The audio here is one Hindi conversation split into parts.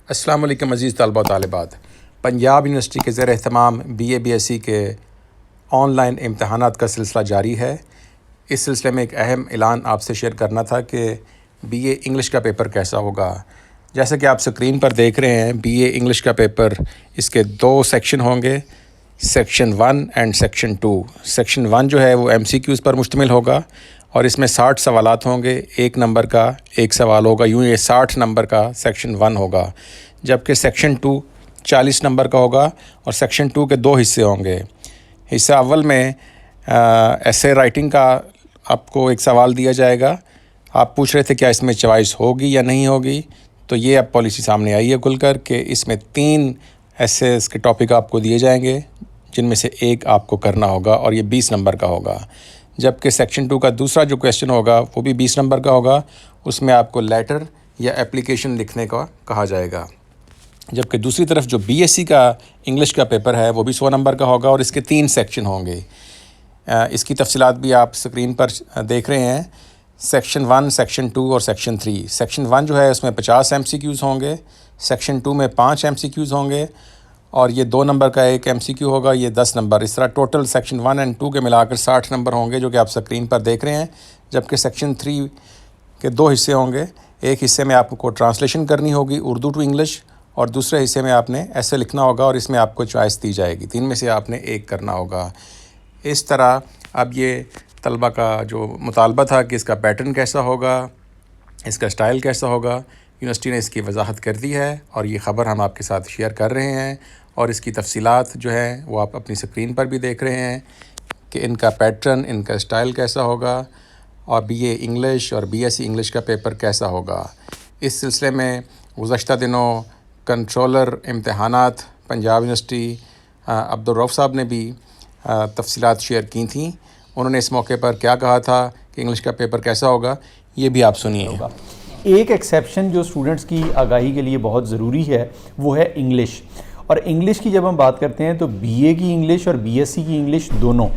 अस्सलाम वालेकुम अज़ीज़ तलबा तालिबात। पंजाब यूनिवर्सिटी के ज़ेर एहतमाम BA BSc के ऑनलाइन इम्तहानात का सिलसिला जारी है। इस सिलसिले में एक अहम ऐलान आपसे शेयर करना था कि BA इंग्लिश का पेपर कैसा होगा। जैसा कि आप स्क्रीन पर देख रहे हैं, BA इंग्लिश का पेपर, इसके 2 सेक्शन होंगे, सेक्शन 1 एंड सेक्शन 2। सेक्शन 1 जो है वो MCQs पर मुश्तमिल होगा और इसमें 60 सवालात होंगे, 1 नंबर का 1 सवाल होगा। यूँ ये 60 नंबर का सेक्शन 1 होगा, जबकि सेक्शन 2 40 नंबर का होगा और सेक्शन 2 के 2 हिस्से होंगे। हिस्सा अव्वल में ऐसे राइटिंग का आपको एक सवाल दिया जाएगा। आप पूछ रहे थे क्या इसमें चॉइस होगी या नहीं होगी, तो ये अब पॉलिसी सामने आई है खुलकर कि इसमें 3 ऐसे इसके टॉपिक आपको दिए जाएंगे, जिनमें से एक आपको करना होगा और ये 20 नंबर का होगा। जबकि सेक्शन 2 का दूसरा जो क्वेश्चन होगा वो भी 20 नंबर का होगा। उसमें आपको लेटर या एप्लीकेशन लिखने का कहा जाएगा। जबकि दूसरी तरफ जो BSc का इंग्लिश का पेपर है वो भी 100 नंबर का होगा और इसके 3 सेक्शन होंगे। इसकी तफसीलात भी आप स्क्रीन पर देख रहे हैं। सेक्शन 1, सेक्शन 2 और सेक्शन 3। सेक्शन 1 जो है उसमें 50 MCQs होंगे, सेक्शन 2 में 5 MCQs होंगे और ये 2 नंबर का एक MCQ होगा, ये 10 नंबर। इस तरह टोटल सेक्शन 1 एंड 2 के मिलाकर 60 नंबर होंगे, जो कि आप स्क्रीन पर देख रहे हैं। जबकि सेक्शन 3 के 2 हिस्से होंगे। एक हिस्से में आपको ट्रांसलेशन करनी होगी उर्दू टू इंग्लिश और दूसरे हिस्से में आपने ऐसे लिखना होगा और इसमें आपको चॉइस दी जाएगी। 3 में से आपने एक करना होगा। इस तरह अब ये तलबा का जो मुतालबा था कि इसका पैटर्न कैसा होगा, इसका स्टाइल कैसा होगा, यूनिवर्सिटी ने इसकी वजाहत कर दी है और ये ख़बर हम आपके साथ शेयर कर रहे हैं। और इसकी तफसीलात जो है वो आप अपनी स्क्रीन पर भी देख रहे हैं कि इनका पैटर्न, इनका स्टाइल कैसा होगा और BA इंग्लिश और BSc इंग्लिश का पेपर कैसा होगा। इस सिलसिले में गुज़श्ता दिनों कंट्रोलर इम्तहानात पंजाब यूनिवर्सिटी अब्दुल रऊफ़ साहब ने भी तफसीलात शेयर की थी। उन्होंने इस मौके पर क्या कहा था कि इंग्लिश का पेपर कैसा होगा, ये भी आप सुनिए। एक एक्सेप्शन जो स्टूडेंट्स की आगाही के लिए बहुत ज़रूरी है वो है इंग्लिश। और इंग्लिश की जब हम बात करते हैं तो BA की इंग्लिश और BSc की इंग्लिश दोनों,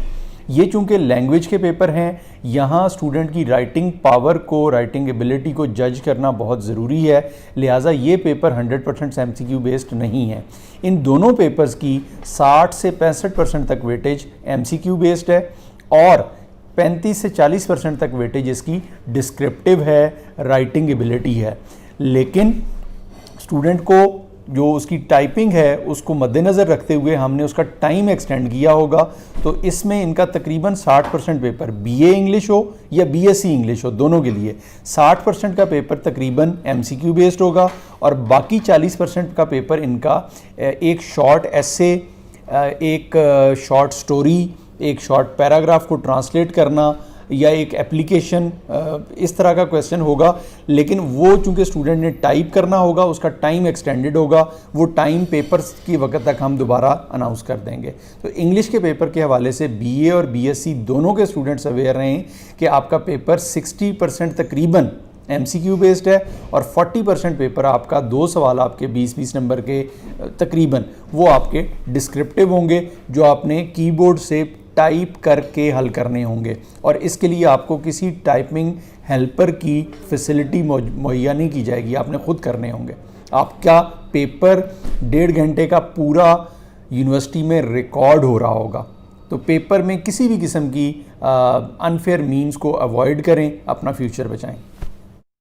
ये चूँकि लैंग्वेज के पेपर हैं, यहाँ स्टूडेंट की राइटिंग पावर को, राइटिंग एबिलिटी को जज करना बहुत ज़रूरी है। लिहाजा ये पेपर 100% MCQ बेस्ड नहीं है। इन दोनों पेपर्स की 60 से 65% तक वेटेज MCQ बेस्ड है और 35 से 40% तक वेटेज इसकी डिस्क्रिप्टिव है, राइटिंग एबिलिटी है। लेकिन स्टूडेंट को जो उसकी टाइपिंग है उसको मद्देनज़र रखते हुए हमने उसका टाइम एक्सटेंड किया होगा। तो इसमें इनका तकरीबन 60% पेपर BA इंग्लिश हो या BSc इंग्लिश हो, दोनों के लिए 60% का पेपर तकरीबन MCQ बेस्ड होगा और बाकी 40% का पेपर इनका एक शॉर्ट एसे, एक शॉर्ट स्टोरी, एक शॉर्ट पैराग्राफ को ट्रांसलेट करना या एक एप्लीकेशन, इस तरह का क्वेश्चन होगा। लेकिन वो चूंकि स्टूडेंट ने टाइप करना होगा, उसका टाइम एक्सटेंडेड होगा। वो टाइम पेपर्स की वक्त तक हम दोबारा अनाउंस कर देंगे। तो इंग्लिश के पेपर के हवाले से BA और BSc दोनों के स्टूडेंट्स अवेयर रहें कि आपका पेपर 60% तकरीबन MCQ बेस्ड है और 40% पेपर आपका 2 सवाल आपके 20-20 नंबर के तकरीबन वो आपके डिस्क्रिप्टिव होंगे, जो आपने कीबोर्ड से टाइप करके हल करने होंगे। और इसके लिए आपको किसी टाइपिंग हेल्पर की फैसिलिटी मुहैया नहीं की जाएगी, आपने खुद करने होंगे। आपका पेपर 1.5 घंटे का पूरा यूनिवर्सिटी में रिकॉर्ड हो रहा होगा। तो पेपर में किसी भी किस्म की अनफेयर मीन्स को अवॉइड करें, अपना फ्यूचर बचाएं।